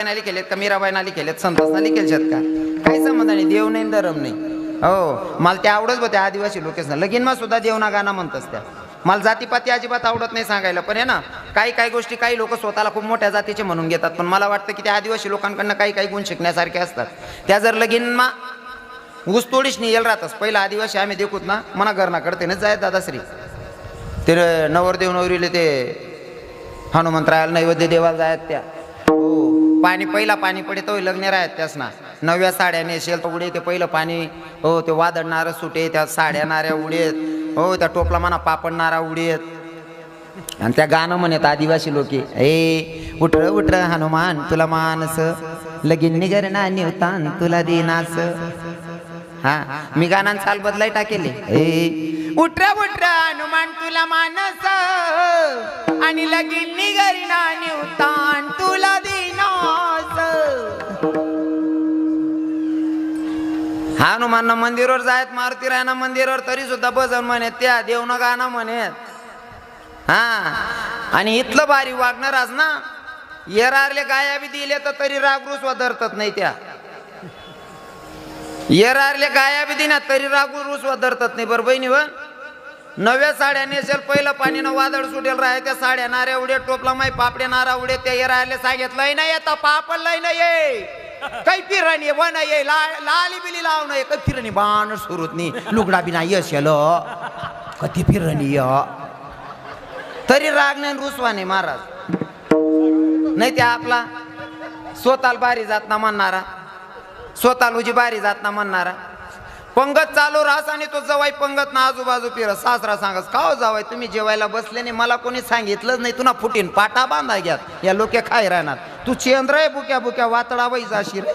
नाली केलेत का मीराबाई नाली केलेत संतोष नाली केलेत का काही संबंध नाही देव नाही धरम नाही हो मला ते आवडत होते आदिवासी लोकेशन लगीन मा सुद्धा देवना गाणं म्हणतस त्या मला जातीपाती अजिबात आवडत नाही सांगायला पण आहे ना काही गोष्टी काही लोक स्वतःला खूप मोठ्या जातीचे म्हणून घेतात पण मला वाटतं की त्या आदिवासी लोकांकडनं काही गुण शिकण्यासारखे असतात त्या जर लगीन मा ऊस तोडीच नाही येल राहतस पहिला आदिवासी आम्ही देखूत ना मना घरना कडते ना जाय दादाश्री ते नवरदेव नवरीले ते हनुमंतरायाला नैवेद्य देवाला जायत त्या हो पाणी पहिला पाणी पडे तो लग्न राहत त्यास ना नव्या साड्या नेसेल तर उडे ते पहिलं पाणी हो ते वादळणारं सुटे त्या साड्या नाऱ्या उडेत हो त्या टोपला म्हणा पापडणारा उडेत आणि त्या गाणं म्हणत आदिवासी लोके ए उठळ उठळ हनुमान तुला मानस लगीन निगर ना निवतान तुला देनास हा मी गाणं चाल बदलाय टाकेले ए उठरा उठरा हनुमान तुला मानस आणि लगीन निगर ना निवतान तुला देनास हनुमान मंदिरावर जायत मारुती रायना मंदिरावर तरी सुद्धा भजन म्हणत त्या देवनं गाणं म्हणत हा आणि इथलं भारी वागणार आज ना येरारले गाया बी दिले तर तरी रागरूस वधरतात नाही त्या येरारले गाया बी दिना तरी रागरूस वधरतात नाही बरं बहिणी व नव्या साड्या नेसेल पहिलं पाणीनं वादळ सुटेल राहे त्या साड्या नाऱ्या उडे टोपला माई पापड्या नारा उडे त्या येरारले सांगितलंय नाही येता पापड लय नाही काही फिरणी वन ये लाली बिली लाव नाही काही फिरणी बाण सुरूत नाही लुगडा बिना यश कधी फिरणी तरी राग नाही रुसवा नाही महाराज नाही त्या आपला स्वतःला बारी जात ना म्हणणारा स्वतःला उजी बारी जात ना म्हणणारा पंगत चालू राहस आणि तो जवाई पंगत ना आजूबाजू फिरत सासरा सांगस का हो जावाय तुम्ही जेवायला बसले नाही मला कोणी सांगितलंच नाही तुला फुटीन पाटा बांधा घ्यात या लोके खाय राहणार तू चेंद्र आहे बुक्या बुक्या वातडा बाई जाशी रे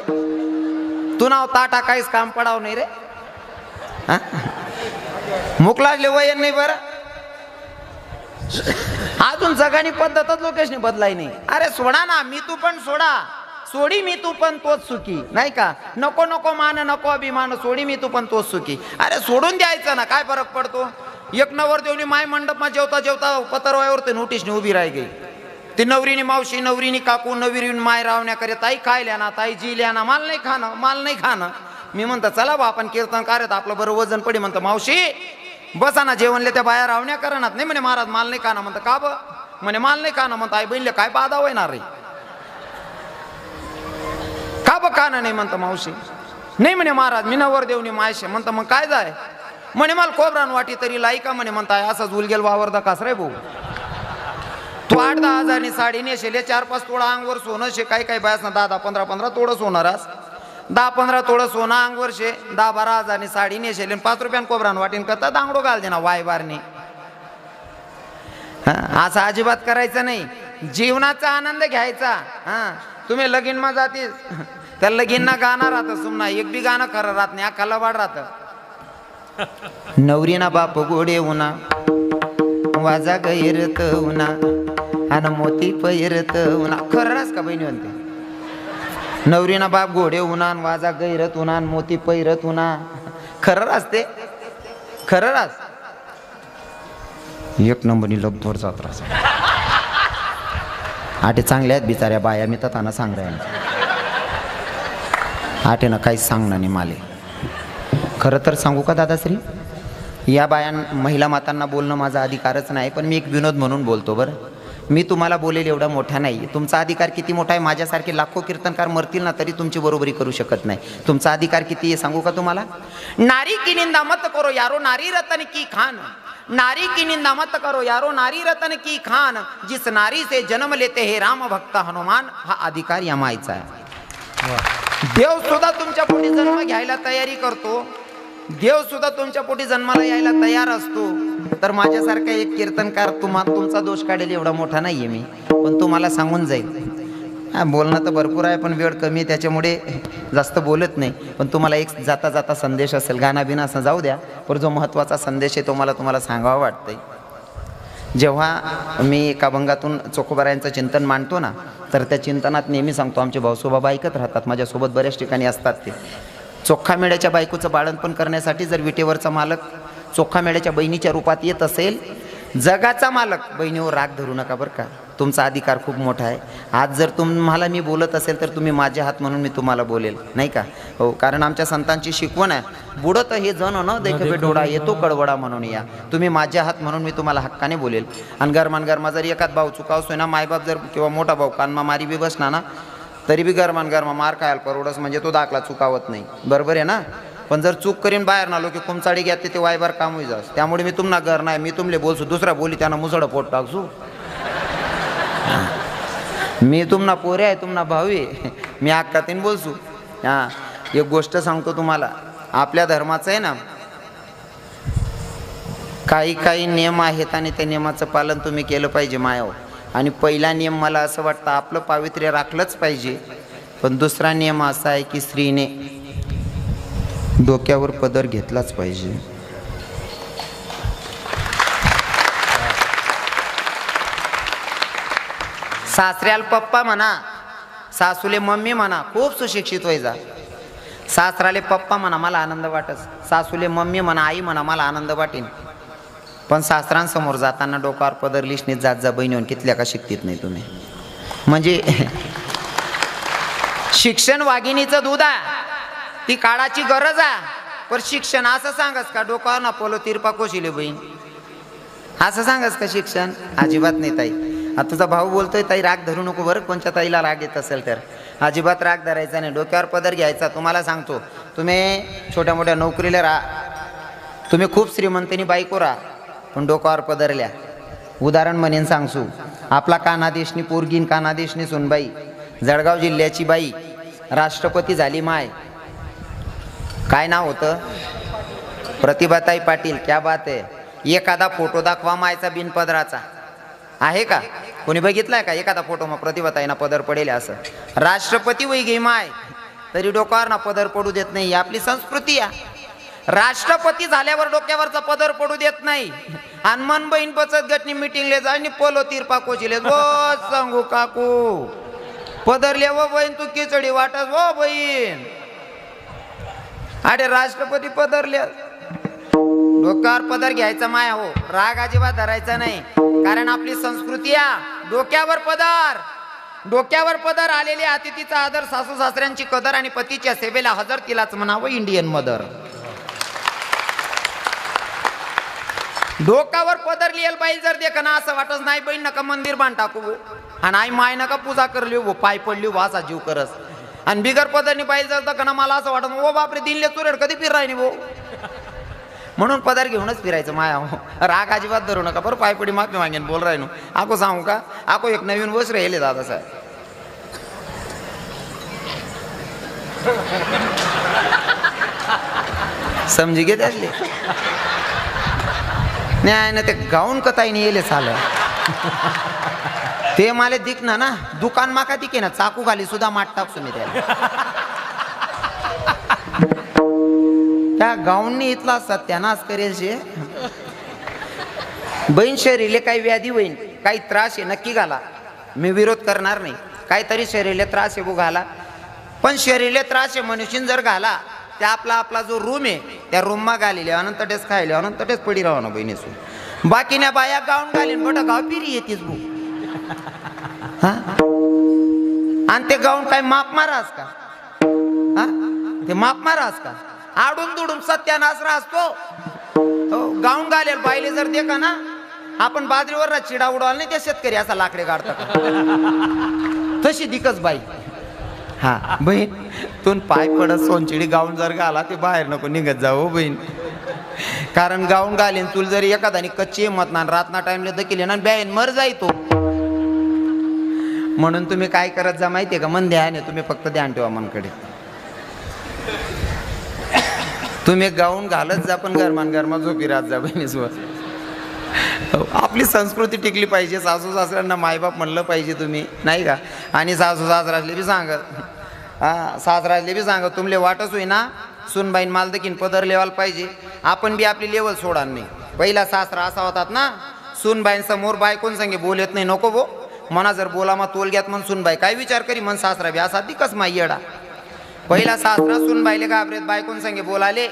तू नाव ताटा काहीच काम पडाव नाही रे मुकलाजले वयन नाही बरं अजून जगानी पद्धतच लोकेशनी बदलाई नाही अरे सोडा ना मी तू पण सोडा सोडी मी तू पण तोच सुखी नाही का नको नको मान नको अभिमान सोडी मी तू पण तोच सुखी अरे सोडून द्यायचं ना काय फरक पडतो एक नवर देवनी माय मंडपमा जेवता जेवता पतरवायावर ते नोटीसने उभी राही गई ती नवरीनी मावशी नवरीनी काकू नवरीनी माय रावण्या करे ताई खायल्या ना ताई जिल्या ना माल नाही खाणं मी म्हणतो चला बा आपण कीर्तन करत आपलं बरं वजन पडी म्हणतो मावशी बसा ना जेवणले त्या बाया रावण्या करणार नाही म्हणे महाराज माल नाही खाणं म्हणतं का ब म्हणे माल नाही खाणं म्हणतं आई बहिणले काय बाधा होणार रे का ब खाणं नाही म्हणतं मावशी नाही म्हणे महाराज मी नवर देवनी मायशे म्हणतं मग काय जाय म्हणे मला खोबरान वाटी तरी लाई का म्हणे म्हणताय असा झुलगेल वावरदा कास रे भाऊ तू 8-10 हजारनी साडी नेशेले 4-5 तोडा अंगवर सोनं शे काही बायास ना 10-15 तोडं सोनारास 10-15 तोडं सोनं अंगवर शे 10-12 हजारनी साडी नेशेले 5 रुपयान कोबरान वाटीन करता दांगडो घाल देना वाय बारने असं अजिबात करायचं नाही जीवनाचा आनंद घ्यायचा हा तुम्ही लगीन मा जातीस त्या लगीन ना गाणं राहतं सुमना एक बी गाणं खरं राहत नाही अख्खाला वाढ राहत नवरीना बाप गोडे उना वाजा गैरत उना आणि मोती पैरत उना खरंच का बहिणी म्हणते नवरीना बाप घोडे उना वाजा गैरत उना मोती पैरत उना खरं असते खरं रास एक नंबरनी लब्धोर जात रास आटे चांगल्या आहेत बिचाऱ्या बाया मी तर सांग राहिले आटे ना काहीच सांगणार नाही माले खरं तर सांगू का दादाश्री या बायां महिला मातांना बोलणं माझा अधिकारच नाही पण मी एक विनोद म्हणून बोलतो बरं मी तुम्हाला बोलेल एवढा मोठा नाही तुमचा अधिकार किती मोठा आहे माझ्यासारखे लाखो कीर्तनकार मरतील ना तरी तुमची बरोबरी करू शकत नाही तुमचा अधिकार किती आहे सांगू का तुम्हाला नारी की निंदा मत करो यारो नारी रतन की खान नारी की निंदा मत करो यारो नारी रतन की खान जिस नारी से जन्म लेते हे राम भक्त हनुमान हा अधिकार या मायचा आहे देव सुद्धा तुमच्या पोटी जन्म घ्यायला तयारी करतो देव सुद्धा तुमच्या पोटी जन्माला यायला तयार असतो तर माझ्यासारखा एक कीर्तनकार तुमचा दोष काढेल एवढा मोठा नाहीये मी पण तुम्हाला सांगून जाईल बोलणं तर भरपूर आहे पण वेळ कमी आहे त्याच्यामुळे जास्त बोलत नाही पण तुम्हाला एक जाता जाता संदेश असेल गाणा बिना असं जाऊ द्या पण जो महत्त्वाचा संदेश आहे तो मला तुम्हाला सांगावा वाटतंय जेव्हा मी एका अभंगातून चोखोबारायांचं चिंतन मांडतो ना तर त्या चिंतनात नेहमी सांगतो आमचे भाऊसोबा ऐकत राहतात माझ्यासोबत बऱ्याच ठिकाणी असतात ते चोख्खा मेळ्याच्या बायकोचं बाळणपण करण्यासाठी जर विटेवरचा मालक चोख्खा मेळ्याच्या बहिणीच्या रूपात येत असेल जगाचा मालक बहिणीवर राग धरू नका बरं का तुमचा अधिकार खूप मोठा आहे. आज जर तुम्हाला मी बोलत असेल तर तुम्ही माझे हात म्हणून मी तुम्हाला बोलेल, नाही का? हो, कारण आमच्या संतांची शिकवण आहे, बुडत हे जण न देखवे डोळा येतो कळवडा म्हणून या. तुम्ही माझे हात म्हणून मी तुम्हाला हक्काने बोलेल. आणि गरमा जर एखाद भाऊ चुकावसोय ना, मायबाप जर किंवा मोठा भाऊ कानमा मारी बी बसना ना, तरी बी गरमा मार खायला परवडस, म्हणजे तो दाखला चुकावत नाही. बरोबर आहे ना? पण जर चूक करीन बाहेर नालो की कुमचाडी घ्या ते वायबार काम होई जास. त्यामुळे मी तुम्हाला घर नाही, मी तुमले बोलसू, दुसरा बोली त्यांना मुसळ पोट टाकसू. मी तुम्हाला पोरे आहे, तुम्हाला भाऊ आहे, मी अक्कातीन बोलसू. हां, एक गोष्ट सांगतो तुम्हाला, आपल्या धर्माचं आहे ना, काही नियम आहेत आणि त्या नियमाचं पालन तुम्ही केलं पाहिजे मायाव. आणि पहिला नियम मला असं वाटतं, आपलं पावित्र्य राखलंच पाहिजे. पण दुसरा नियम असा आहे की स्त्रीने डोक्यावर पदर घेतलाच पाहिजे. सासऱ्याला पप्पा म्हणा, सासूले मम्मी म्हणा, खूप सुशिक्षित व्हायचा. सासराले पप्पा म्हणा, मला आनंद वाटस. सासूले मम्मी म्हणा, आई म्हणा, मला आनंद वाटेन. पण सासरांसमोर जाताना डोक्यावर पदर लिशनीत जात जा बहिणी, कितल्या का शिकतीत नाही तुम्ही. म्हणजे शिक्षण वाघिणीचं दूध आहे, ती काळाची गरज आहे. पण शिक्षण असं सांगस का डोक्यावर ना पोलो तिरपा कोशिले बहीण, असं सांगस का शिक्षण? अजिबात नाही ताई. आता तुझा भाऊ बोलतोय ताई राग धरू नको बरं, कोणत्या ताईला राग येत असेल तर. अजिबात राग धरायचा नाही, डोक्यावर पदर घ्यायचा. तुम्हाला सांगतो, तुम्ही छोट्या मोठ्या नोकरीला राहा, तुम्ही खूप श्रीमंतीनी बायको राहा, पण डोक्यावर पदरल्या. उदाहरण म्हणेन सांगसू, आपला कानादेशनी पोरगीन कानादेशनी सुनबाई, जळगाव जिल्ह्याची बाई, राष्ट्रपती झाली माय. काय नाव होतं? प्रतिभाताई पाटील. क्या बात आहे. एखादा फोटो दाखवा मायचा बिनपदराचा आहे का? कोणी बघितलाय का एखादा फोटो? मग प्रतिभाताईना पदर पडेल असं? राष्ट्रपती वै गे माय, तरी डोक्यावर ना पदर पडू देत नाही. आपली संस्कृती आहे. राष्ट्रपती झाल्यावर डोक्यावरचा पदर पडू देत नाही. आणि मन बहीण बचत गटनी मिटिंगले जाईन पोलो तिरपा कोचिले, रोज सांगू काकू पदरले व बहीण तू खिचडी वाटस हो बहीण. अरे राष्ट्रपती पदरले, डोक्यावर पदर घ्यायचा माया हो, राग अजिबात धरायचा नाही. कारण आपली संस्कृती आहे डोक्यावर पदर. डोक्यावर पदर आलेले अतिथीचा आदर, सासू सासऱ्यांची कदर आणि पतीच्या सेवेला हजर, तिलाच म्हणावं इंडियन मदर. डोक्यावर पदर लिहिल बाई जर देख ना, असं वाटत नाही बहीण नका मंदिर बांध टाकू आणि आई माय नका पूजा करली हो, पाय पडली वासा जीव करस. आणि बिगर पदरनी बाई जर देख ना, मला असं वाटत ओ बापरे दिनले तुरेड कधी फिर राहिनी भाऊ. म्हणून पदर घेऊनच फिरायचं माया हो. राग अजिबात धरू नका बरं. पायपडी माफी मागेन बोल राहिनो. आको सांगू का, आको एक नवीन वर्ष राहिले दादा साहेब. समजी घे त्यातले नाही ना, ते गाऊन कताईने येले चाल ते मला दिख ना दुकान माका दिखे ना, चाकू खाली सुद्धा माट टाकसू मी त्याला. त्या गाऊननी इथला सत्यानाश करेल शे. बहीण शरीरले काही व्याधी होईन, काही त्रास आहे नक्की घाला, मी विरोध करणार नाही. काहीतरी शरीरले त्रास आहे घाला, पण शरीरले त्रास आहे मनुष्यन जर घाला, त्या आपला जो रूम आहे त्या रूममा घालेले अनंत टेस खायले अनंत टेस पडी राहा ना बहिणीसून. बाकीने बाया गाऊन घालीन बट गाव पिरी येतेच भाऊ. आणि ते गाऊन काय माप मारास का? हा, ते माप मारास का? आडून दुडून सत्यानाश असतो. गाऊन घालेल बाईले जर देखा ना, आपण बाजरीवर चिडा उडवाल नाही, ते शेतकरी असा लाकडे काढतात तशी दिकच बाई. हा बहीण, तून पाय पडत सोनचिडी गाऊन जर घाला, ते बाहेर नको निघत जाऊ बहीण. कारण गाऊन घालीन तुला जरी एखादा कच्ची हिंमत ना रातना टाइमला दकिले ना बॅन मर जाई तो. म्हणून तुम्ही काय करत जा माहितीये का, मन ध्यान आहे, तुम्ही फक्त ध्यान ठेवा मनकडे. तुम्ही गाऊन घालत जा, पण गरमा झोपी राहत जा बहिणीसोबत. आपली संस्कृती टिकली पाहिजे. सासू सासऱ्यांना मायबाप म्हणलं पाहिजे तुम्ही, नाही का? आणि सासू सासरासले बी सांगत, हा सासरासले बी सांगत, तुमले वाटच होईना सुनबाईन माल देखील पदर लेवाल पाहिजे. आपण बी आपली लेवल सोडणार नाही. पहिला सासरा असा होतात ना, सुनबाईन समोर बायकोन संगे बोलत नाही, नको बो मना जर बोला मग तोल घ्यात मन सुनबाई काय विचार करी, मन सासरा बी असा दिकस माई येडा. पहिला सासरा सुनबाईले घाबरेत, बायकोन संगे बोलाले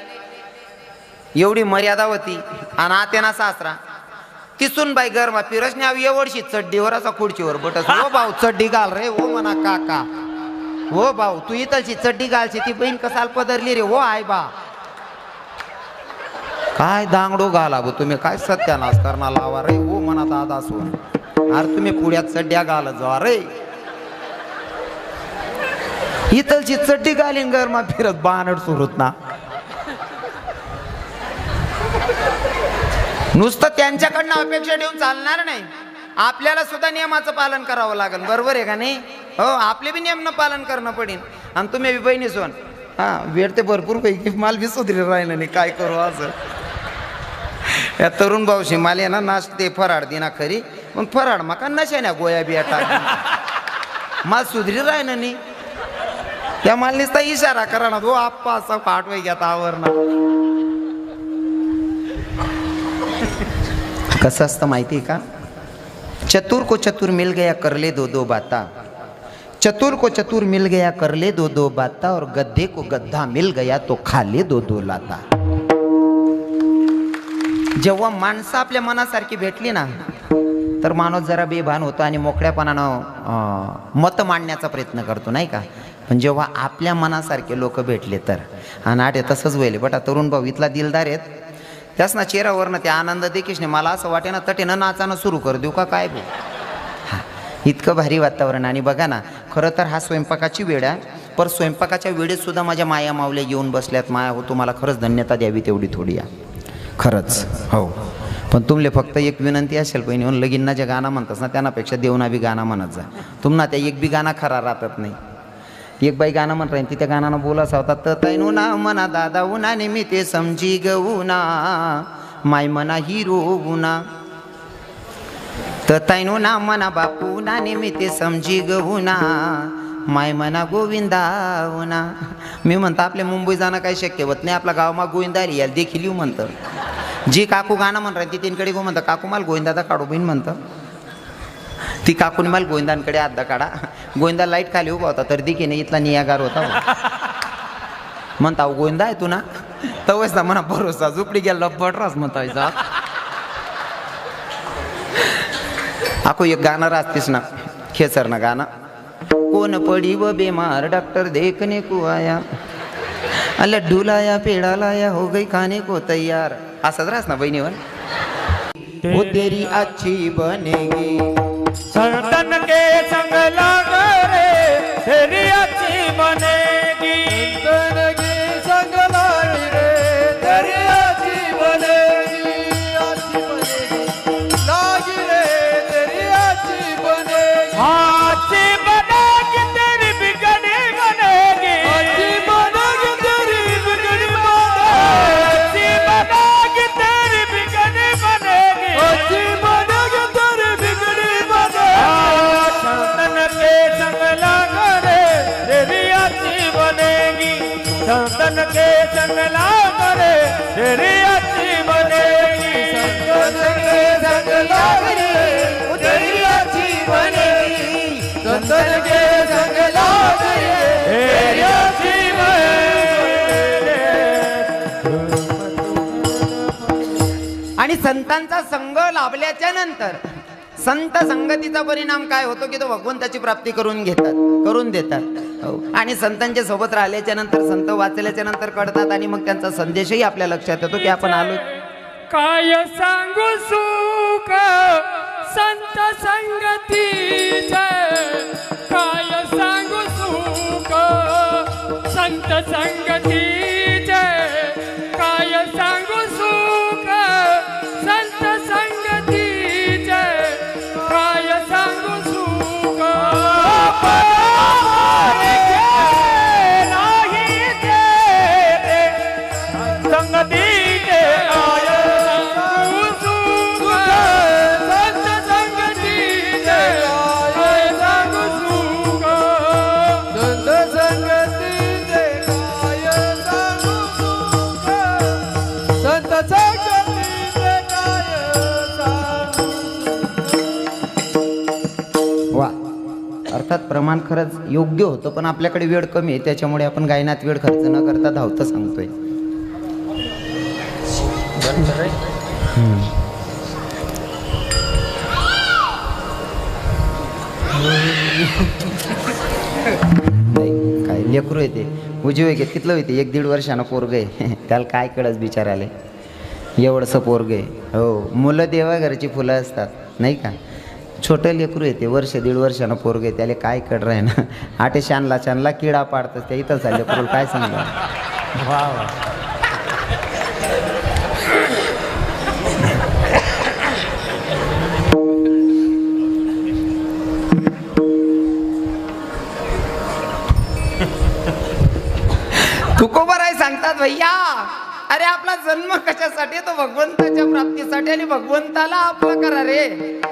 एवढी मर्यादा होती. आणि आत्याना सासरा ती सुनबाई गरमा पिरसने एवढशी चड्डीवर असा खुर्चीवर बटस हो भाऊ चड्डी घाल रे हो म्हणा काका हो भाऊ तू इथलची चड्डी घालची ती बहीण कसाल पदरली रे हो आय बा काय दांगडो घाला गो तुम्ही काय सत्यानाश करणार लावा रे हो म्हणा दादा सून अरे तुम्ही पुढ्यात चड्ड्या घालत जा रे इथलची चड्डी घालीन गरमा फिरत बानड सुरूत ना नुसतं त्यांच्याकडनं अपेक्षा ठेवून चालणार नाही आपल्याला सुद्धा नियमाचं पालन करावं लागेल बरोबर आहे का नाही हो आपले बी नियम पालन करणं पडेल आणि तुम्ही बहिणी सोन हा वेळ ते भरपूर पैकी माल बी सुधरी राहिलं नाही काय करू असं या तरुण भाऊशी माल आहे ना नाचते फराड दिना खरी पण फराड मका नशा ना गोया बिया टाक माल सुधरी राहिलं नाही त्या माल नुसता इशारा करा ना तो आप्पा असा पाठवाय घ्या आवरणा कसं असतं माहिती का चतुर को चतुर मिल गया कर ले दो दो बाता चतुर को चतुर मिल गया कर ले दो दो बाता और गद्दे को गद्दा मिल गया तो खा ले दो दो लाता जेव्हा माणसं आपल्या मनासारखी भेटली ना तर माणूस जरा बेभान होतो आणि मोकळ्यापणानं मत मांडण्याचा प्रयत्न करतो नाही का पण जेव्हा आपल्या मनासारखे लोक भेटले तर आणि आठ तसंच व्हायले बटा तरुण भाऊ इथला दिलदार आहेत त्याच ना चेहऱ्यावरनं ते आनंद देखील मला असं वाटे ना तटेनं नाचानं सुरू कर देऊ का काय भाऊ हा इतकं भारी वातावरण आणि बघा ना खरं तर हा स्वयंपाकाची वेळ आहे पर स्वयंपाकाच्या वेळेत सुद्धा माझ्या माया मावल्या येऊन बसल्यात माया हो तुम्हाला खरंच धन्यता द्यावी तेवढी थोडी आहे खरंच हो पण तुमले फक्त एक विनंती असेल पहिली म्हणून लगीनना जे गाणं म्हणतात ना त्यांनापेक्षा देवना बी गाणं म्हणत जा तुम्हाला त्या एक बी गाणं खरा राहतात नाही एक बाई गाणं म्हणत राहीन ती त्या गाण्यानं बोलासा होता तर तैनू ना मना दादा उना नेहमी ते समजी गऊना माय मना हिरो उना तर तैनू ना मना बापू ना नेहमी ते समजी गऊना माय मना गोविंदा उना मी म्हणतो आपल्या मुंबई जाणं काही शक्य होत नाही आपला गावामा गोविंदा आली याला देखील येऊ म्हणतं जी काकू गाणं म्हणत राहील ती तीनकडे गो म्हणतं काकू मला गोविंदाचा काढू बहीण म्हणतं ती काकून मला गोविंदांकडे आद्दा काढा गोविंदा लाईट खाली उभा होता तर दिकीने इथला नियागार होता म्हणता गोविंदा आहे तू ना तवच ना म्हणा भरोसा झुपडी गेला पडरास म्हणता आको एक गाणं राहतेस ना खेसर ना गाणं कोण पडी व बेमार डॉक्टर देखने को आया लड्डू लाया पेड़ा लाया हो गई खाने को तैयार असंच राहस ना बहिणीवर वो तेरी अच्छी बनेगी संतन के संग लग रे तेरी अच्छी बनेगी संतन के संग लग रे तेरी अच्छी बनेगी लागी रे तेरी अच्छी बनेगी अच्छी बनेगी तेरी बिगड़ी बनेगी अच्छी बनेगी तेरी बिगड़ी बनेगी अच्छी बनेगी तेरी बिगड़ी बनेगी अच्छी बनेगी तेरी बिगड़ी संतन के संग लग रे तेरी अच्छी बनेगी संतन के संग लग रे तेरी अच्छी बनेगी संतन के संग लग रे तेरी अच्छी बनेगी संतन के संग लग रे तेरी अच्छी बनेगी आणि संतांचा संग लाभल्याच्या नंतर संत संगतीचा परिणाम काय होतो की तो भगवंताची प्राप्ती करून देतात आणि संतांच्या सोबत राहिल्याच्या नंतर संत वाचल्याच्या नंतर कळतात आणि मग त्यांचा संदेशही आपल्या लक्षात येतो की आपण आलो काय सांगू सुख संत संगतीचे काय सांगू सुख संत संगतीचे काय सांगू सुख संत संगतीचे काय सांगू सुख नाही ते संगतीचे काय सांगू सुख संत संगतीचे काय सांगू सुख संत संगतीचे काय सांगू सुख संत संगतीचे काय सांगू वा अर्थात प्रमाण खरंच योग्य होतं पण आपल्याकडे वेळ कमी आहे त्याच्यामुळे आपण गायनात वेळ खर्च न करता धावतं सांगतोय नाही काय लेकरू येते उजीव आहे तिथलं होते 1-1.5 वर्षानं पोरग आहे त्याला काय कळस बिचाराले एवढंसं पोरग आहे हो मुलं देवा घरची फुलं असतात नाही का छोटं लेकरू येते 1-1.5 वर्षानं पोरग आहे त्याला काय कळ आहे ना आटे शानला किडा पाडतात त्या इथं चालले लेकरू काय सांगा वा तुकोबाराय सांगतात भैया अरे आपला जन्म कशासाठी तो भगवंताच्या प्राप्तीसाठी आणि भगवंताला आपलं करा रे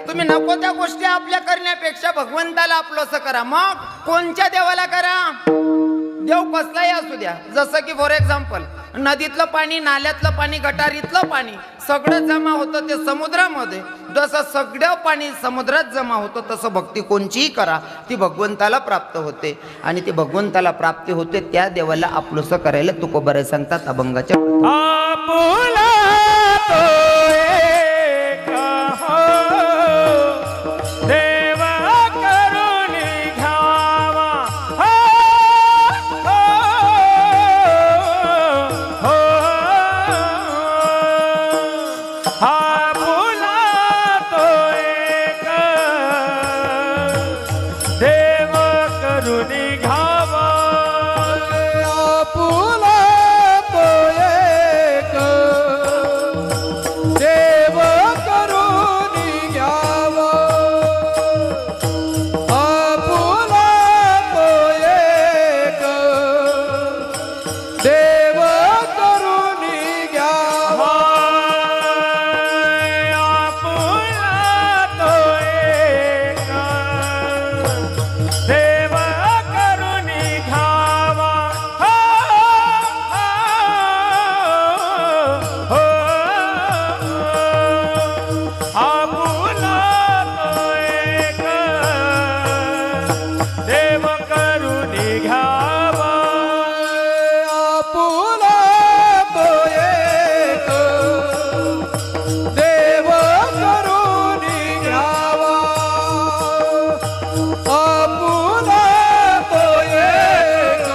तुम्ही नको त्या गोष्टी आपल्या करण्यापेक्षा भगवंताला आपलंसं करा मग कोणत्या देवाला करा देव कसलाही असू द्या जसं की फॉर एक्झाम्पल नदीतलं पाणी नाल्यातलं पाणी गटारीतलं पाणी सगळं जमा होतं ते समुद्रामध्ये जसं सगळं पाणी समुद्रात जमा होतं तसं भक्ती कोणचीही करा ती भगवंताला प्राप्त होते आणि ती भगवंताला प्राप्ती होते त्या देवाला आपलंसं करायला तुकोबाराय सांगतात अभंगाच्या आपुला तो एक हो, देव करून घ्यावा हो, हो, हो. आपुला तो एक देव करून घ्यावा आपुला तो एक देव करून घ्यावा आपुला तो एक देव करून घ्यावा आपुला तो एक देव करून घ्यावा हो, हो, हो. आपुला तो एक देव करून घ्यावा आपुला तो एक देव करून घ्यावा आपुला तो एक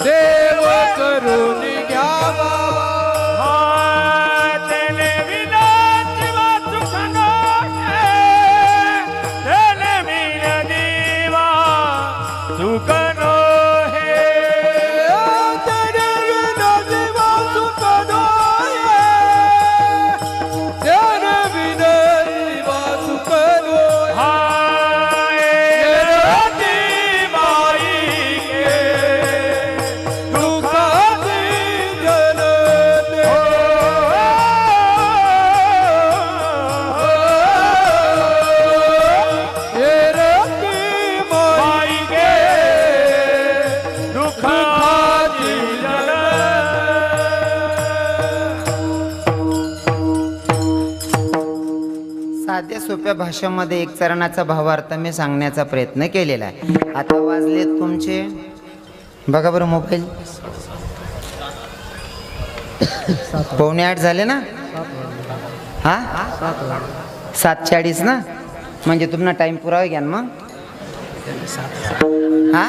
देव करून घ्यावा त्याने विनाची वाचूक नये त्याने विना देवा चूक नये त्याने विना देवा चूक नये त्याने विना देवा चूक साध्या सोप्या भाषेमध्ये एक चरणाचा भावार्थ मी सांगण्याचा प्रयत्न केलेला आहे आता वाजले तुमचे बघा बरं मोबाईल 7:45 झाले ना हा 7:40 ना म्हणजे तुम्हाला टाइम पुरावा घ्या ना मग हा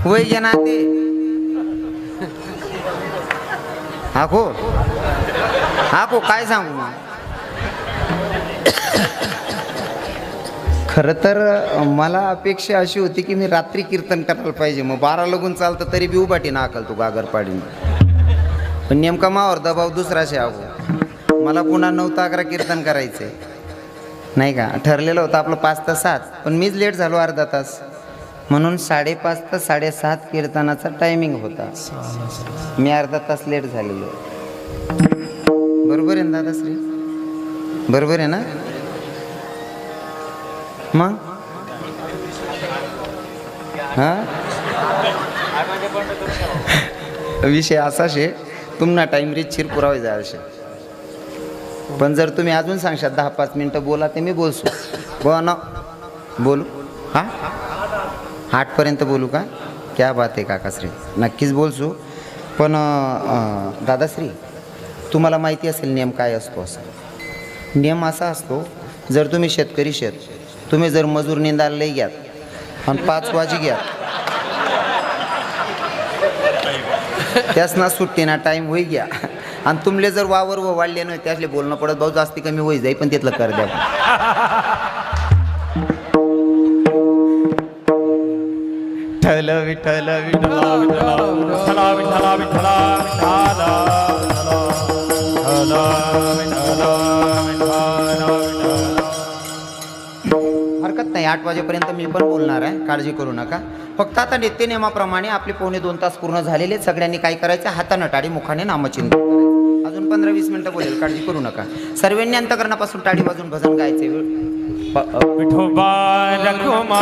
वय घ्या ना ते हाको काय सांगू मग खरं तर मला अपेक्षा अशी होती की मी रात्री कीर्तन करायला पाहिजे मग 12 लागून चालतं तरी बी उभाटी ना अकल तू गागर पाडीन पण नेमका मावर दबाव दुसराशे आहो मला पुन्हा 9 ते 11 कीर्तन करायचं आहे नाही का ठरलेलं होतं आपलं 5 ते 7 पण मीच लेट झालो अर्धा तास म्हणून 5:30 ते 7:30 कीर्तनाचा टायमिंग होता मी अर्धा तास लेट झालेलो बरोबर आहे ना दादाश्री बरोबर आहे ना मग हा विषय असा शे तुम्हाला टाइम रितशीर पुरावे जायचे पण जर तुम्ही अजून सांगशात 10-5 मिनटं बोला ते मी बोलसो बोलू हा 8 पर्यंत बोलू का क्या बात आहे काकाश्री नक्कीच बोलसो पण दादाश्री तुम्हाला माहिती असेल नियम काय असतो असं नियम असा असतो, जर तुम्ही शेतकरी तुम्ही जर मजूर निंदायला लई घ्यात आणि 5 वाजी घ्यात, त्याच ना सुट्टी ना टाईम होई घ्या आणि तुमले जर वावर वाढले नाही त्यासले बोलणं पडत, भाऊ जास्ती कमी होई जाई पण तिथलं कर द्या. ठल विठ्ठल विठ्ठला विठ्ठला विठ्ठला विठ्ठला हरकत नाही. 8 वाजेपर्यंत मी पण बोलणार आहे, काळजी करू नका. फक्त आता नित्य नियमाप्रमाणे आपले 2.5 तास पूर्ण झालेले. सगळ्यांनी काय करायचं, हातानं टाळी मुखाने नामचिंतन करायचं. अजून 15-20 मिनिटं बोलेल, काळजी करू नका. सर्वांनी अंतकरणापासून टाळी वाजून भजन गायचे. विठोबा रखुमा